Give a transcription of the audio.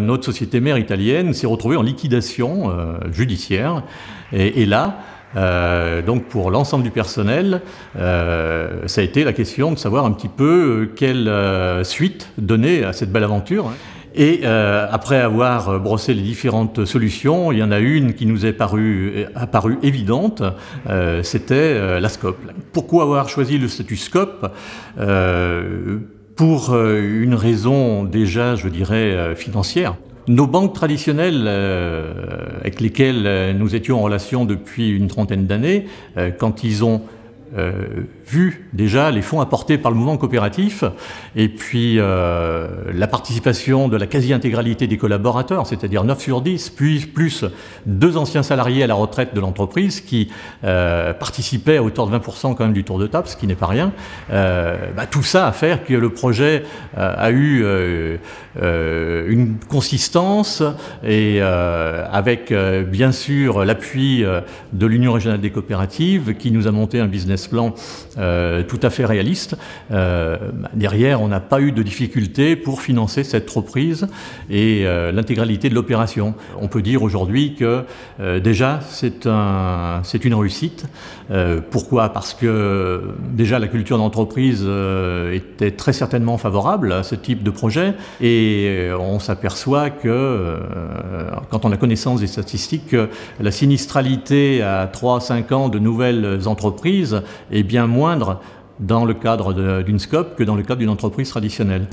Notre société mère italienne s'est retrouvée en liquidation judiciaire. Et là, donc pour l'ensemble du personnel, ça a été la question de savoir un petit peu quelle suite donner à cette belle aventure. Et après avoir brossé les différentes solutions, il y en a une qui nous est apparue évidente, c'était la SCOP. Pourquoi avoir choisi le statut SCOP ? Pour une raison déjà, je dirais, financière. Nos banques traditionnelles avec lesquelles nous étions en relation depuis une trentaine d'années, quand ils ont vu déjà les fonds apportés par le mouvement coopératif et puis la participation de la quasi-intégralité des collaborateurs, c'est-à-dire 9 sur 10, puis plus 2 anciens salariés à la retraite de l'entreprise qui participaient à hauteur de 20% quand même du tour de table, ce qui n'est pas rien. Tout ça a fait que le projet a eu une consistance et avec bien sûr l'appui de l'Union régionale des coopératives qui nous a monté un business plan tout à fait réaliste. Derrière, on n'a pas eu de difficulté pour financer cette reprise et l'intégralité de l'opération. On peut dire aujourd'hui que déjà c'est une réussite. Pourquoi ? Parce que déjà la culture d'entreprise était très certainement favorable à ce type de projet et on s'aperçoit que quand on a connaissance des statistiques, que la sinistralité à 3-5 ans de nouvelles entreprises est bien moindre dans le cadre d'une SCOP que dans le cadre d'une entreprise traditionnelle.